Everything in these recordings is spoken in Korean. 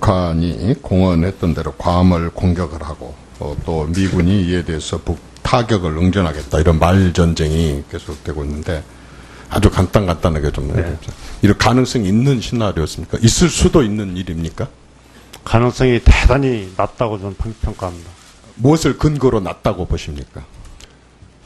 북한이 공언했던 대로 괌을 공격을 하고 또 미군이 이에 대해서 타격을 응전하겠다 이런 말전쟁이 계속되고 있는데 아주 간단하게 좀 해보죠. 이런 가능성이 있는 시나리오였습니까? 있을 수도 있는 일입니까? 가능성이 대단히 낮다고 저는 평가합니다. 무엇을 근거로 낮다고 보십니까?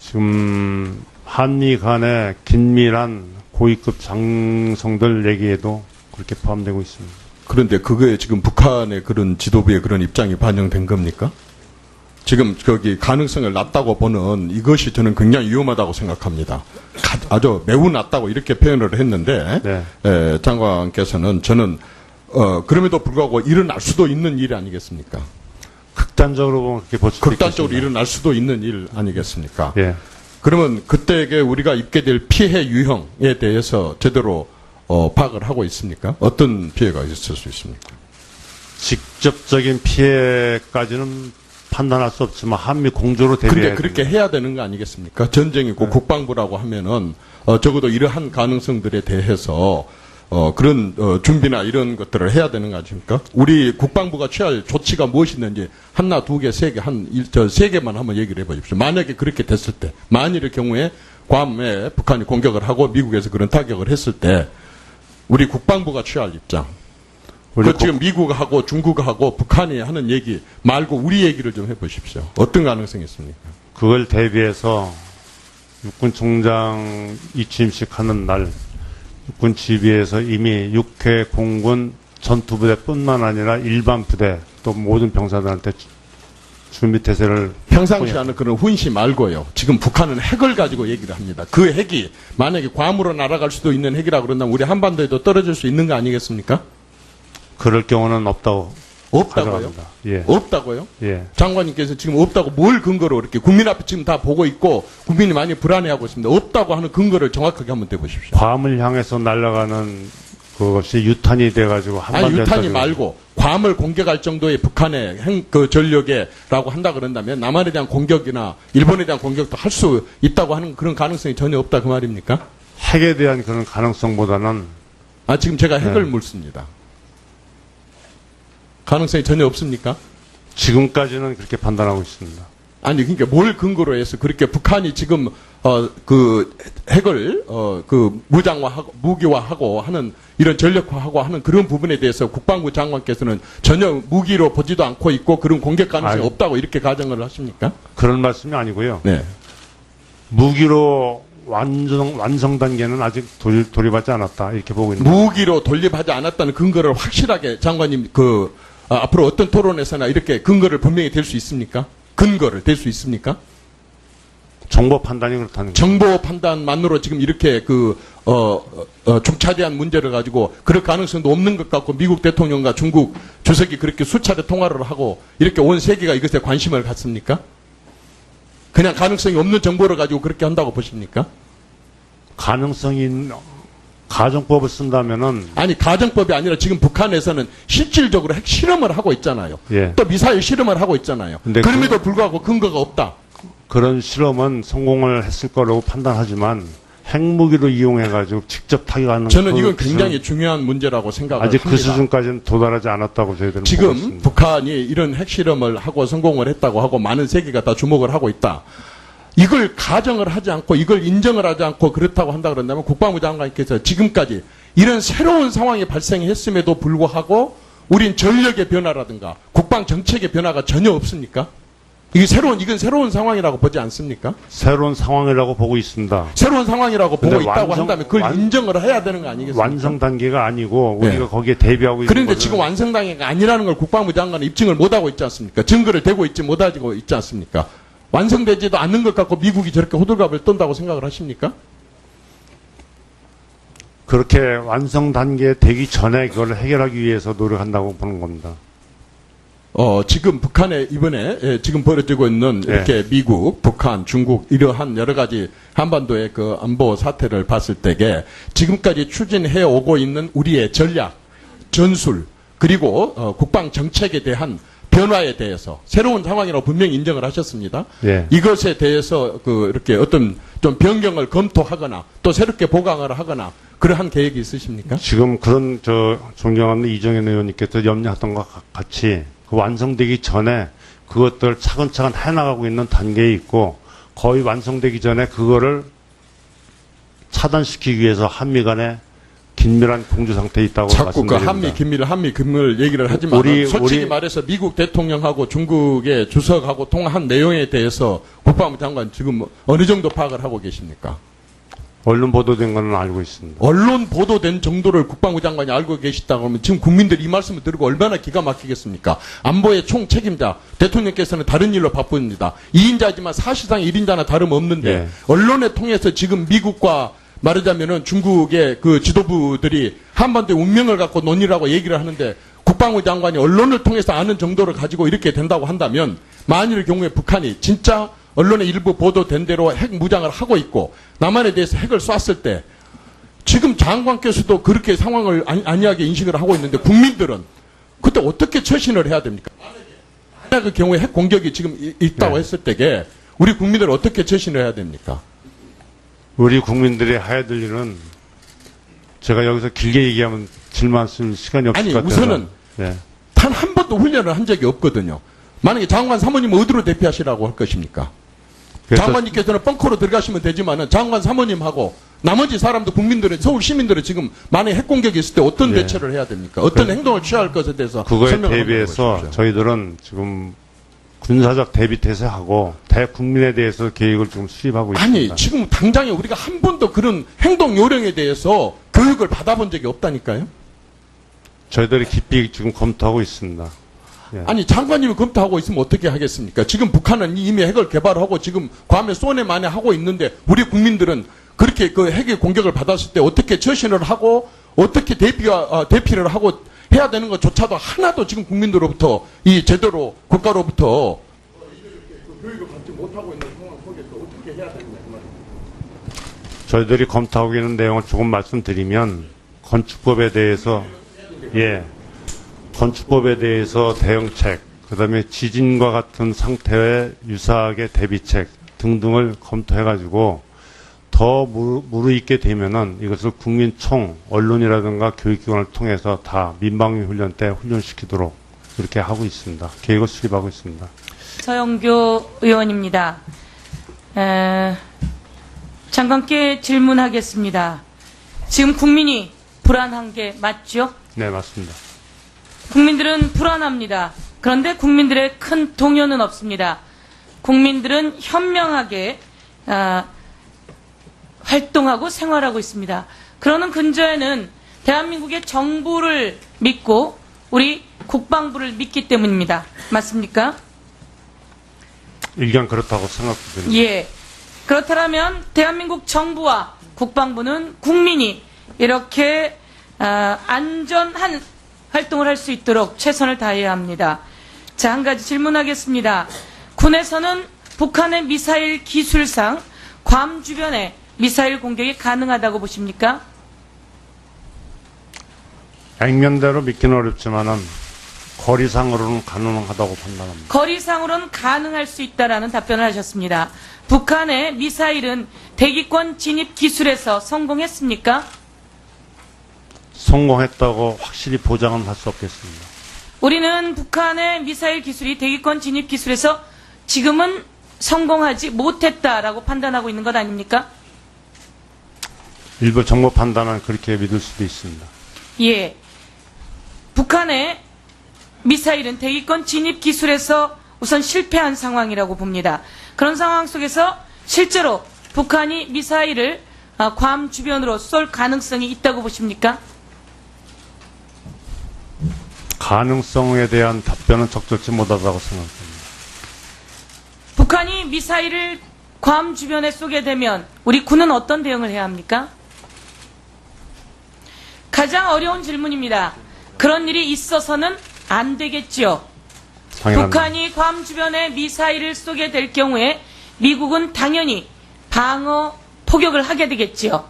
지금 한미 간의 긴밀한 고위급 장성들 얘기에도 그렇게 포함되고 있습니다. 그런데 그거에 지금 북한의 그런 지도부의 그런 입장이 반영된 겁니까? 지금 거기 가능성을 낮다고 보는 이것이 저는 굉장히 위험하다고 생각합니다. 아주 매우 낮다고 이렇게 표현을 했는데 네. 장관께서는 저는 그럼에도 불구하고 일어날 수도 있는 일 아니겠습니까? 극단적으로 보면 그렇게 볼 수도 극단적으로 있겠습니다. 일어날 수도 있는 일 아니겠습니까? 예. 그러면 그때에 우리가 입게 될 피해 유형에 대해서 제대로 파악을 하고 있습니까? 어떤 피해가 있을 수 있습니까? 직접적인 피해까지는 판단할 수 없지만 한미 공조로 대비해야 근데 그렇게 해야 되는 거 아니겠습니까? 전쟁이고 국방부라고 하면은 적어도 이러한 가능성들에 대해서 그런 준비나 이런 것들을 해야 되는 거 아닙니까? 우리 국방부가 취할 조치가 무엇이 있는지 하나, 두 개, 세 개, 세 개만 한번 얘기를 해보십시오. 만약에 그렇게 됐을 때, 만일의 경우에 괌에 북한이 공격을 하고 미국에서 그런 타격을 했을 때 우리 국방부가 취할 입장. 지금 미국하고 중국하고 북한이 하는 얘기 말고 우리 얘기를 좀 해보십시오. 어떤 가능성이 있습니까? 그걸 대비해서 육군 총장이 취임식하는 날 육군 지휘에서 이미 6회 공군 전투부대뿐만 아니라 일반 부대 또 모든 병사들한테 준비 태세를 평상시 하는 그런 훈시 말고요. 지금 북한은 핵을 가지고 얘기를 합니다. 그 핵이 만약에 괌으로 날아갈 수도 있는 핵이라 그런다면 우리 한반도에도 떨어질 수 있는 거 아니겠습니까? 그럴 경우는 없다고요? 예. 없다고요? 예. 장관님께서 지금 없다고 뭘 근거로 이렇게 국민 앞에 지금 다 보고 있고 국민이 많이 불안해하고 있습니다. 없다고 하는 근거를 정확하게 한번 대보십시오. 괌을 향해서 날아가는 그것이 유탄이 돼가지고 한반도에 유탄이 말고 괌을 공격할 정도의 북한의 전력에라고 한다 그런다면 남한에 대한 공격이나 일본에 대한 공격도 할 수 있다고 하는 그런 가능성이 전혀 없다 그 말입니까? 핵에 대한 그런 가능성보다는 지금 제가 핵을 묻습니다. 가능성이 전혀 없습니까? 지금까지는 그렇게 판단하고 있습니다. 아니, 그러니까 뭘 근거로 해서 그렇게 북한이 지금, 그 핵을, 무장화하고, 무기화하고 하는, 이런 전력화하고 하는 그런 부분에 대해서 국방부 장관께서는 전혀 무기로 보지도 않고 있고 그런 공격 가능성이 없다고 이렇게 가정을 하십니까? 그런 말씀이 아니고요. 네. 무기로 완성 단계는 아직 돌입하지 않았다. 이렇게 보고 있는 무기로 돌입하지 않았다는 근거를 확실하게 장관님, 앞으로 어떤 토론에서나 이렇게 근거를 분명히 댈 수 있습니까? 근거를 댈 수 있습니까? 정보 판단이 그렇다는 거죠. 정보 판단만으로 지금 이렇게 중차대한 문제를 가지고 그럴 가능성도 없는 것 같고 미국 대통령과 중국 주석이 그렇게 수차례 통화를 하고 이렇게 온 세계가 이것에 관심을 갖습니까? 그냥 가능성이 없는 정보를 가지고 그렇게 한다고 보십니까? 가능성이 가정법을 쓴다면은 아니 가정법이 아니라 지금 북한에서는 실질적으로 핵 실험을 하고 있잖아요. 예. 또 미사일 실험을 하고 있잖아요. 그럼에도 불구하고 근거가 없다. 그런 실험은 성공을 했을 거라고 판단하지만 핵무기로 이용해가지고 직접 타격하는 저는 이건 굉장히 중요한 문제라고 생각을 아직 합니다. 그 수준까지는 도달하지 않았다고 저희들은 보고 지금 있습니다. 북한이 이런 핵실험을 하고 성공을 했다고 하고 많은 세계가 다 주목을 하고 있다. 이걸 가정을 하지 않고 이걸 인정을 하지 않고 그렇다고 한다 그런다면 국방부 장관께서 지금까지 이런 새로운 상황이 발생했음에도 불구하고 우린 전력의 변화라든가 국방 정책의 변화가 전혀 없습니까? 이건 새로운 상황이라고 보지 않습니까? 새로운 상황이라고 보고 있습니다. 새로운 상황이라고 보고 있다고 한다면 그걸 인정을 해야 되는 거 아니겠습니까? 완성 단계가 아니고 우리가 네. 거기에 대비하고 있는 그런데 것은 지금 완성 단계가 아니라는 걸 국방부 장관은 입증을 못하고 있지 않습니까? 증거를 대고 있지 못하고 있지 않습니까? 완성되지도 않는 것 같고 미국이 저렇게 호들갑을 떤다고 생각을 하십니까? 그렇게 완성 단계에 되기 전에 그걸 해결하기 위해서 노력한다고 보는 겁니다. 지금 북한에 이번에 지금 벌어지고 있는 이렇게 미국, 북한, 중국 이러한 여러 가지 한반도의 그 안보 사태를 봤을 때에 지금까지 추진해 오고 있는 우리의 전략, 전술 그리고 국방 정책에 대한 변화에 대해서 새로운 상황이라고 분명히 인정을 하셨습니다. 예. 이것에 대해서 이렇게 어떤 좀 변경을 검토하거나 또 새롭게 보강을 하거나 그러한 계획이 있으십니까? 지금 그런 존경하는 이정현 의원님께서 염려했던 것과 같이 그 완성되기 전에 그것들 차근차근 해나가고 있는 단계에 있고 거의 완성되기 전에 그거를 차단시키기 위해서 한미 간에 긴밀한 공조 상태에 있다고 자꾸 그 말씀드립니다. 한미 긴밀 얘기를 하지만 솔직히 우리 말해서 미국 대통령하고 중국의 주석하고 통화한 내용에 대해서 국방부 장관 지금 어느 정도 파악을 하고 계십니까? 언론 보도된 거는 알고 있습니다. 언론 보도된 정도를 국방부 장관이 알고 계시다고 하면 지금 국민들이 이 말씀을 들고 얼마나 기가 막히겠습니까? 안보의 총 책임자 대통령께서는 다른 일로 바쁩니다. 2인자지만 사실상 1인자나 다름없는데 예. 언론을 통해서 지금 미국과 말하자면은 중국의 그 지도부들이 한반도의 운명을 갖고 논의라고 얘기를 하는데 국방부 장관이 언론을 통해서 아는 정도를 가지고 이렇게 된다고 한다면 만일 경우에 북한이 진짜 언론의 일부 보도된 대로 핵 무장을 하고 있고 남한에 대해서 핵을 쐈을 때 지금 장관께서도 그렇게 상황을 안이하게 인식을 하고 있는데 국민들은 그때 어떻게 처신을 해야 됩니까? 만약 그 경우에 핵 공격이 지금 있다고 네. 했을 때에 우리 국민들은 어떻게 처신을 해야 됩니까? 우리 국민들이 해야 될 일은 제가 여기서 길게 얘기하면 질문 쓸 시간이 없을 아니, 것 같아서 우선은 예. 단 한 번도 훈련을 한 적이 없거든요. 만약에 장관 사모님은 어디로 대피하시라고 할 것입니까? 그래서 장관님께서는 벙커로 들어가시면 되지만은 장관 사모님하고 나머지 사람들 국민들은 서울 시민들은 지금 만약에 핵 공격이 있을 때 어떤 예. 대처를 해야 됩니까? 어떤 행동을 취할 것에 대해서 그거에 설명을 한번 대비해서 해보십시오. 저희들은 지금 군사적 대비 태세하고 대국민에 대해서 계획을 좀 수립하고 아니 있습니다. 지금 당장에 우리가 한 번도 그런 행동 요령에 대해서 교육을 받아본 적이 없다니까요. 저희들이 깊이 지금 검토하고 있습니다. 예. 아니 장관님이 검토하고 있으면 어떻게 하겠습니까? 지금 북한은 이미 핵을 개발하고 지금 괌에 쏘네 마네 하고 있는데 우리 국민들은 그렇게 그 핵의 공격을 받았을 때 어떻게 처신을 하고 어떻게 대피를 하고 해야 되는 것조차도 하나도 지금 국민들로부터 이 제대로 국가로부터 교육을 받지 못하고 있는 상황 속에서 어떻게 해야 되느냐 그 말입니다. 저희들이 검토하고 있는 내용을 조금 말씀드리면 건축법에 대해서 건축법에 대해서 대응책, 그다음에 지진과 같은 상태에 유사하게 대비책 등등을 검토해가지고 더 무르익게 되면은 이것을 국민총, 언론이라든가 교육기관을 통해서 다 민방위 훈련 때 훈련시키도록 이렇게 하고 있습니다. 계획을 수립하고 있습니다. 서영교 의원입니다. 장관께 질문하겠습니다. 지금 국민이 불안한 게 맞죠? 네, 맞습니다. 국민들은 불안합니다. 그런데 국민들의 큰 동요는 없습니다. 국민들은 현명하게 활동하고 생활하고 있습니다. 그러는 근저에는 대한민국의 정부를 믿고 우리 국방부를 믿기 때문입니다. 맞습니까? 일견 그렇다고 생각됩니다. 예. 그렇다면 대한민국 정부와 국방부는 국민이 이렇게 안전한 활동을 할 수 있도록 최선을 다해야 합니다. 자, 한 가지 질문하겠습니다. 군에서는 북한의 미사일 기술상 괌 주변에 미사일 공격이 가능하다고 보십니까? 액면대로 믿기는 어렵지만은 거리상으로는 가능하다고 판단합니다. 거리상으로는 가능할 수 있다라는 답변을 하셨습니다. 북한의 미사일은 대기권 진입 기술에서 성공했습니까? 성공했다고 확실히 보장은 할 수 없겠습니다. 우리는 북한의 미사일 기술이 대기권 진입 기술에서 지금은 성공하지 못했다라고 판단하고 있는 것 아닙니까? 일부 정보 판단은 그렇게 믿을 수도 있습니다. 예. 북한의 미사일은 대기권 진입 기술에서 우선 실패한 상황이라고 봅니다. 그런 상황 속에서 실제로 북한이 미사일을 괌 주변으로 쏠 가능성이 있다고 보십니까? 가능성에 대한 답변은 적절치 못하다고 생각합니다. 북한이 미사일을 괌 주변에 쏘게 되면 우리 군은 어떤 대응을 해야 합니까? 가장 어려운 질문입니다. 그런 일이 있어서는 안 되겠지요. 당연합니다. 북한이 괌 주변에 미사일을 쏘게 될 경우에 미국은 당연히 방어 포격을 하게 되겠지요.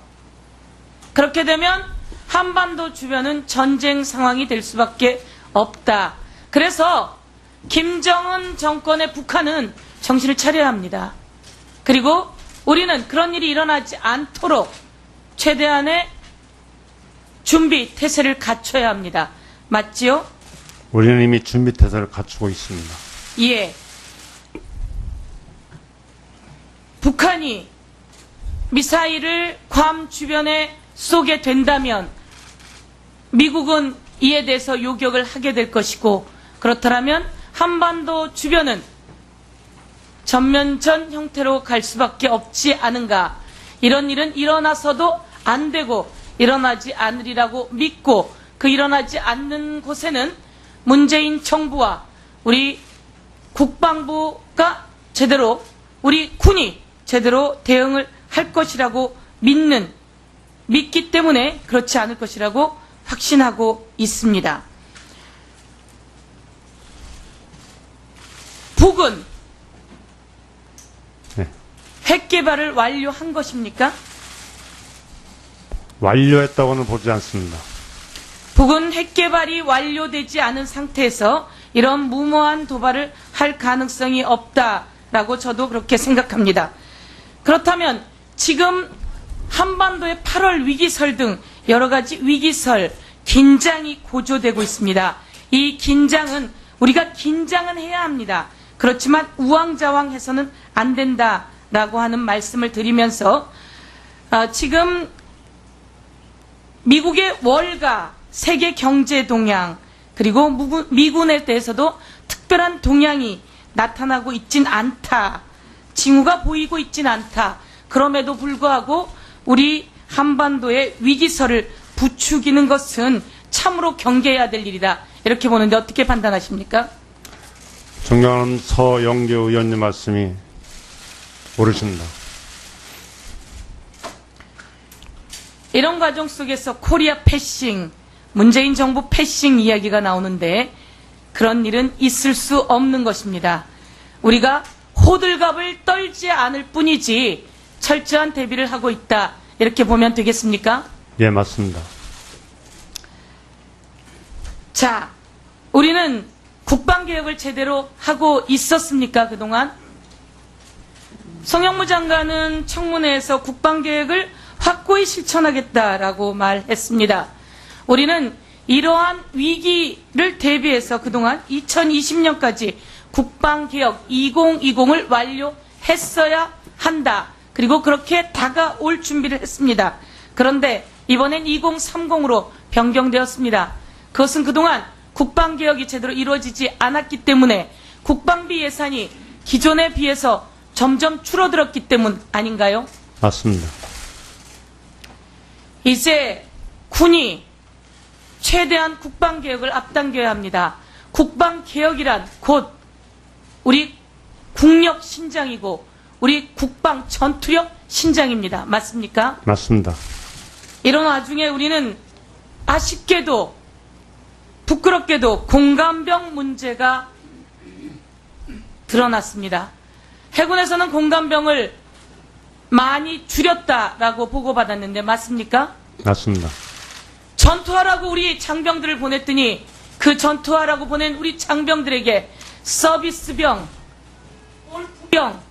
그렇게 되면 한반도 주변은 전쟁 상황이 될 수밖에 없다. 그래서 김정은 정권의 북한은 정신을 차려야 합니다. 그리고 우리는 그런 일이 일어나지 않도록 최대한의 준비 태세를 갖춰야 합니다. 맞지요? 우리는 이미 준비 태세를 갖추고 있습니다. 예. 북한이 미사일을 괌 주변에 쏘게 된다면 미국은 이에 대해서 요격을 하게 될 것이고, 그렇다면 한반도 주변은 전면전 형태로 갈 수밖에 없지 않은가. 이런 일은 일어나서도 안 되고 일어나지 않으리라고 믿고, 그 일어나지 않는 곳에는 문재인 정부와 우리 국방부가 제대로, 우리 군이 제대로 대응을 할 것이라고 믿기 때문에 그렇지 않을 것이라고 확신하고 있습니다. 북은 네. 핵 개발을 완료한 것입니까? 완료했다고는 보지 않습니다. 북은 핵 개발이 완료되지 않은 상태에서 이런 무모한 도발을 할 가능성이 없다라고 저도 그렇게 생각합니다. 그렇다면 지금 한반도의 8월 위기설 등 여러 가지 위기설, 긴장이 고조되고 있습니다. 이 긴장은 우리가 긴장은 해야 합니다. 그렇지만 우왕좌왕해서는 안 된다라고 하는 말씀을 드리면서 지금 미국의 월가, 세계 경제 동향, 그리고 미군에 대해서도 특별한 동향이 나타나고 있진 않다. 징후가 보이고 있진 않다. 그럼에도 불구하고 우리 한반도의 위기설을 부추기는 것은 참으로 경계해야 될 일이다. 이렇게 보는데 어떻게 판단하십니까? 존경하는 서영교 의원님 말씀이 옳으십니다. 이런 과정 속에서 코리아 패싱, 문재인 정부 패싱 이야기가 나오는데 그런 일은 있을 수 없는 것입니다. 우리가 호들갑을 떨지 않을 뿐이지 철저한 대비를 하고 있다. 이렇게 보면 되겠습니까? 예, 맞습니다. 자, 우리는 국방개혁을 제대로 하고 있었습니까, 그동안? 송영무 장관은 청문회에서 국방개혁을 확고히 실천하겠다라고 말했습니다. 우리는 이러한 위기를 대비해서 그동안 2020년까지 국방개혁 2020을 완료했어야 한다. 그리고 그렇게 다가올 준비를 했습니다. 그런데 이번엔 2030으로 변경되었습니다. 그것은 그동안 국방개혁이 제대로 이루어지지 않았기 때문에 국방비 예산이 기존에 비해서 점점 줄어들었기 때문 아닌가요? 맞습니다. 이제 군이 최대한 국방개혁을 앞당겨야 합니다. 국방개혁이란 곧 우리 국력 신장이고 우리 국방 전투력 신장입니다. 맞습니까? 맞습니다. 이런 와중에 우리는 아쉽게도 부끄럽게도 공감병 문제가 드러났습니다. 해군에서는 공감병을 많이 줄였다라고 보고받았는데 맞습니까? 맞습니다. 전투하라고 우리 장병들을 보냈더니 그 전투하라고 보낸 우리 장병들에게 서비스병, 골프병,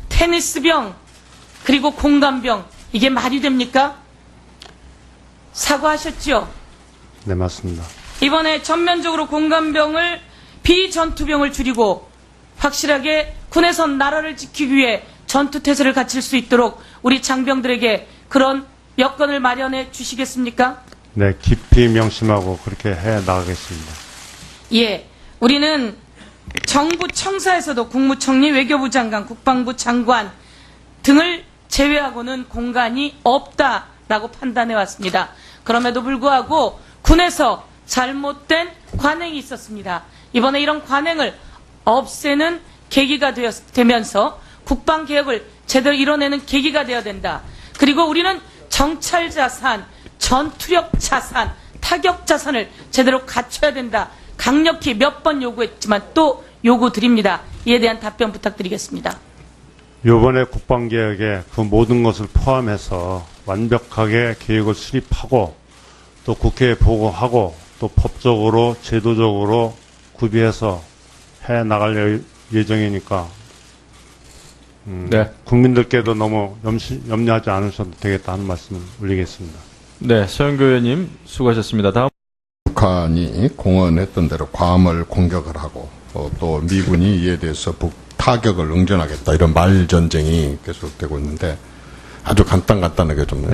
테니스병, 그리고 공감병, 이게 말이 됩니까? 사과하셨죠? 네, 맞습니다. 이번에 전면적으로 공감병을 비전투병을 줄이고 확실하게 군에서 나라를 지키기 위해 전투태세를 갖출 수 있도록 우리 장병들에게 그런 여건을 마련해 주시겠습니까? 네, 깊이 명심하고 그렇게 해 나가겠습니다. 예, 우리는 정부 청사에서도 국무총리, 외교부 장관, 국방부 장관 등을 제외하고는 공간이 없다라고 판단해 왔습니다. 그럼에도 불구하고 군에서 잘못된 관행이 있었습니다. 이번에 이런 관행을 없애는 계기가 되면서 국방개혁을 제대로 이뤄내는 계기가 되어야 된다. 그리고 우리는 정찰 자산, 전투력 자산, 타격 자산을 제대로 갖춰야 된다. 강력히 몇 번 요구했지만 또 요구 드립니다. 이에 대한 답변 부탁드리겠습니다. 이번에 국방개혁에 그 모든 것을 포함해서 완벽하게 계획을 수립하고 또 국회에 보고하고 또 법적으로 제도적으로 구비해서 해 나갈 예정이니까 네. 국민들께도 너무 염려하지 않으셔도 되겠다 하는 말씀을 올리겠습니다. 네, 서영교 의원님 수고하셨습니다. 다음. 북한이 공언했던 대로 괌을 공격을 하고 또 미군이 이에 대해서 타격을 응전하겠다 이런 말 전쟁이 계속되고 있는데 아주 간단하게 좀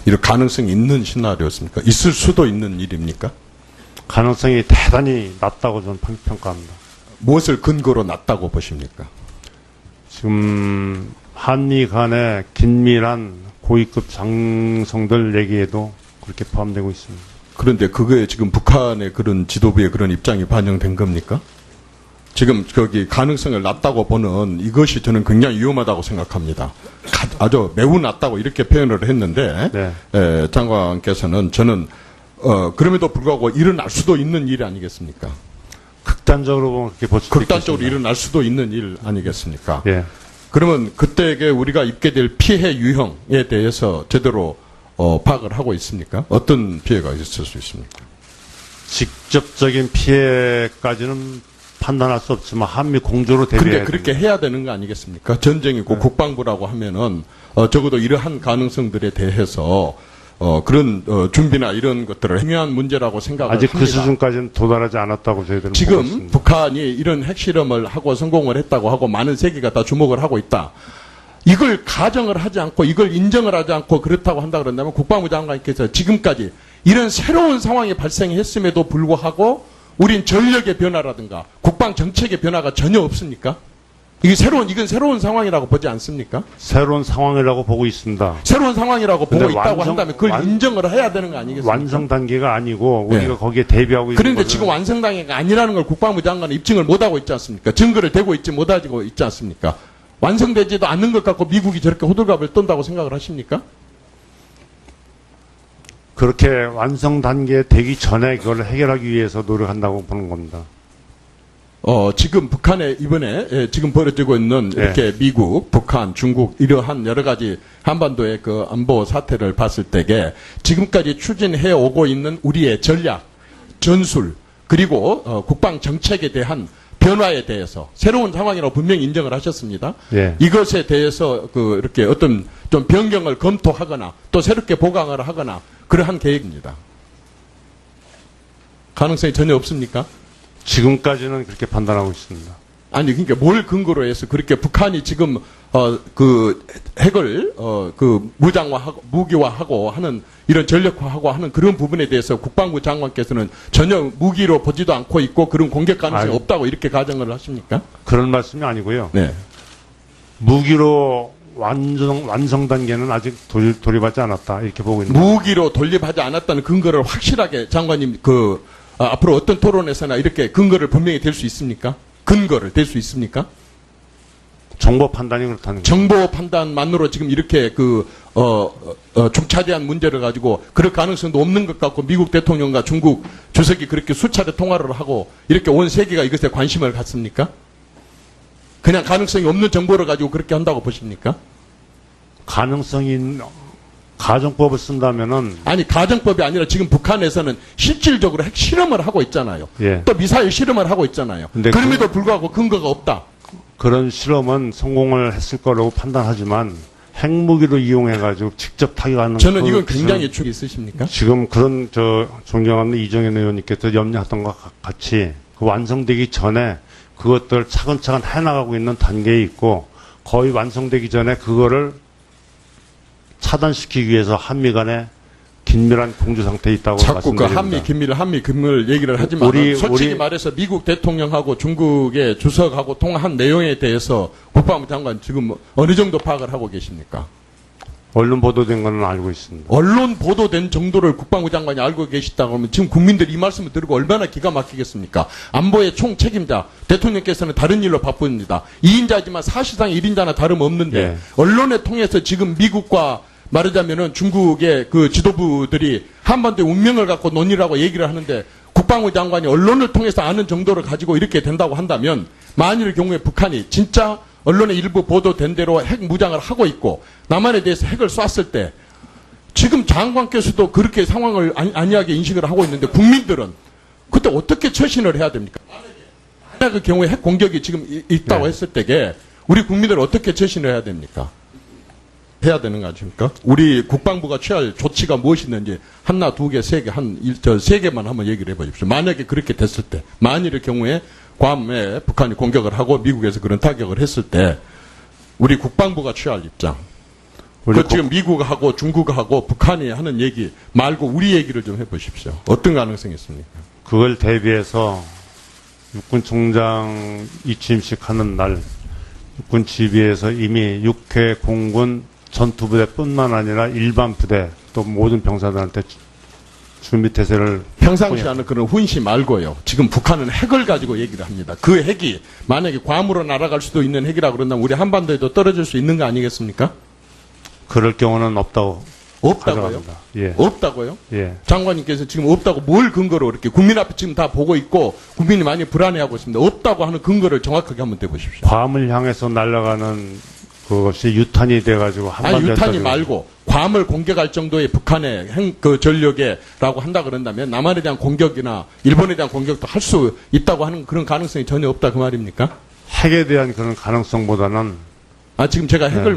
이런 가능성이 있는 시나리오였습니까? 있을 수도 있는 일입니까? 가능성이 대단히 낮다고 저는 평가합니다. 무엇을 근거로 낮다고 보십니까? 지금 한미 간의 긴밀한 고위급 장성들 얘기에도 그렇게 포함되고 있습니다. 그런데 그거에 지금 북한의 그런 지도부의 그런 입장이 반영된 겁니까? 지금 거기 가능성을 낮다고 보는 이것이 저는 굉장히 위험하다고 생각합니다. 아주 매우 낮다고 이렇게 표현을 했는데 네. 장관께서는 저는 그럼에도 불구하고 일어날 수도 있는 일 아니겠습니까? 극단적으로 보면 그렇게 볼 수도 극단적으로 있겠습니다. 일어날 수도 있는 일 아니겠습니까? 예. 그러면 그때에 우리가 입게 될 피해 유형에 대해서 제대로 파악을 하고 있습니까? 어떤 피해가 있을 수 있습니까? 직접적인 피해까지는 판단할 수 없지만 한미 공조로 대비해야 그러니까 그렇게 해야 되는 거 아니겠습니까? 전쟁이고 국방부라고 하면은 적어도 이러한 가능성들에 대해서 그런 준비나 이런 것들을 중요한 문제라고 생각을 아직 합니다. 그 수준까지는 도달하지 않았다고 저희들은 보고 지금 있습니다. 북한이 이런 핵실험을 하고 성공을 했다고 하고 많은 세계가 다 주목을 하고 있다. 이걸 가정을 하지 않고 이걸 인정을 하지 않고 그렇다고 한다 그런다면 국방부 장관께서 지금까지 이런 새로운 상황이 발생했음에도 불구하고 우린 전력의 변화라든가 국방 정책의 변화가 전혀 없습니까? 이건 새로운 상황이라고 보지 않습니까? 새로운 상황이라고 보고 있습니다. 새로운 상황이라고 보고 근데 있다고 한다면 그걸 인정을 해야 되는 거 아니겠습니까? 완성 단계가 아니고 우리가 네. 거기에 대비하고 있는 그런데 거는 지금 완성 단계가 아니라는 걸 국방부 장관은 입증을 못하고 있지 않습니까? 증거를 대고 있지 못하고 있지 않습니까? 완성되지도 않는 것 갖고 미국이 저렇게 호들갑을 떤다고 생각을 하십니까? 그렇게 완성 단계에 되기 전에 그걸 해결하기 위해서 노력한다고 보는 겁니다. 지금 북한에 이번에 지금 벌어지고 있는 이렇게 미국, 북한, 중국 이러한 여러 가지 한반도의 그 안보 사태를 봤을 때에 지금까지 추진해 오고 있는 우리의 전략, 전술 그리고 국방 정책에 대한 변화에 대해서 새로운 상황이라고 분명히 인정을 하셨습니다. 예. 이것에 대해서 이렇게 어떤 좀 변경을 검토하거나 또 새롭게 보강을 하거나 그러한 계획입니다. 가능성이 전혀 없습니까? 지금까지는 그렇게 판단하고 있습니다. 아니 그러니까 뭘 근거로 해서 그렇게 북한이 지금 그 핵을 그 무장화하고 무기화하고 하는 이런 전력화하고 하는 그런 부분에 대해서 국방부 장관께서는 전혀 무기로 보지도 않고 있고 그런 공격 가능성이 없다고 이렇게 가정을 하십니까? 그런 말씀이 아니고요. 네. 무기로 완성 단계는 아직 돌입하지 않았다 이렇게 보고 있는 거예요. 무기로 돌립하지 않았다는 근거를 확실하게 장관님 앞으로 어떤 토론에서나 이렇게 근거를 분명히 댈 수 있습니까? 근거를 댈 수 있습니까? 정보 판단이 그렇다는 거예요. 정보 판단만으로 지금 이렇게 중차대한 문제를 가지고 그럴 가능성도 없는 것 같고 미국 대통령과 중국 주석이 그렇게 수차례 통화를 하고 이렇게 온 세계가 이것에 관심을 갖습니까? 그냥 가능성이 없는 정보를 가지고 그렇게 한다고 보십니까? 가능성이 가정법을 쓴다면은 아니 가정법이 아니라 지금 북한에서는 실질적으로 핵 실험을 하고 있잖아요. 예. 또 미사일 실험을 하고 있잖아요. 근데 그럼에도 불구하고 근거가 없다. 그런 실험은 성공을 했을 거라고 판단하지만 핵무기로 이용해가지고 직접 타격하는 저는 이건 굉장히 축이 있으십니까? 지금 그런 존경하는 이정현 의원님께서 염려했던 것과 같이 그 완성되기 전에 그것들 차근차근 해나가고 있는 단계에 있고 거의 완성되기 전에 그거를 차단시키기 위해서 한미 간에 긴밀한 공조 상태에 있다고 자꾸 그 말씀드립니다. 한미 긴밀 얘기를 하지만 솔직히 우리 말해서 미국 대통령하고 중국의 주석하고 통화한 내용에 대해서 국방부 장관 지금 어느 정도 파악을 하고 계십니까? 언론 보도된 거는 알고 있습니다. 언론 보도된 정도를 국방부 장관이 알고 계시다고 하면 지금 국민들이 이 말씀을 들고 얼마나 기가 막히겠습니까? 안보의 총 책임자 대통령께서는 다른 일로 바쁩니다. 2인자지만 사실상 1인자나 다름없는데 예. 언론을 통해서 지금 미국과 말하자면은 중국의 그 지도부들이 한반도의 운명을 갖고 논의라고 얘기를 하는데 국방부 장관이 언론을 통해서 아는 정도를 가지고 이렇게 된다고 한다면 만일의 경우에 북한이 진짜 언론의 일부 보도된 대로 핵 무장을 하고 있고 남한에 대해서 핵을 쐈을 때 지금 장관께서도 그렇게 상황을 안이하게 인식을 하고 있는데 국민들은 그때 어떻게 처신을 해야 됩니까? 만약 그 경우에 핵 공격이 지금 있다고 했을 때에 우리 국민들은 어떻게 처신을 해야 됩니까? 해야 되는 거 아닙니까? 우리 국방부가 취할 조치가 무엇이 있는지 하나, 두 개, 세 개, 세 개만 한번 얘기를 해보십시오. 만약에 그렇게 됐을 때, 만일의 경우에 괌에 북한이 공격을 하고 미국에서 그런 타격을 했을 때, 우리 국방부가 취할 입장. 지금 미국하고 중국하고 북한이 하는 얘기 말고 우리 얘기를 좀 해보십시오. 어떤 가능성이 있습니까? 그걸 대비해서 육군 총장 이취임식 하는 날 육군 지휘에서 이미 6회 공군 전투부대뿐만 아니라 일반 부대 또 모든 병사들한테 준비태세를 평상시 하는 그런 훈시 말고요. 지금 북한은 핵을 가지고 얘기를 합니다. 그 핵이 만약에 괌으로 날아갈 수도 있는 핵이라 그런다면 우리 한반도에도 떨어질 수 있는 거 아니겠습니까? 그럴 경우는 없다고 없다고요? 가져갑니다. 예. 없다고요? 예. 장관님께서 지금 없다고 뭘 근거로 이렇게 국민 앞에 지금 다 보고 있고 국민이 많이 불안해하고 있습니다. 없다고 하는 근거를 정확하게 한번 대보십시오. 괌을 향해서 날아가는 그것이 유탄이 돼가지고 아니 한반도에 유탄이 떨어지고 말고 괌을 공격할 정도의 북한의 그 전력에라고 한다 그런다면 남한에 대한 공격이나 일본에 대한 공격도 할 수 있다고 하는 그런 가능성이 전혀 없다 그 말입니까? 핵에 대한 그런 가능성보다는 지금 제가 핵을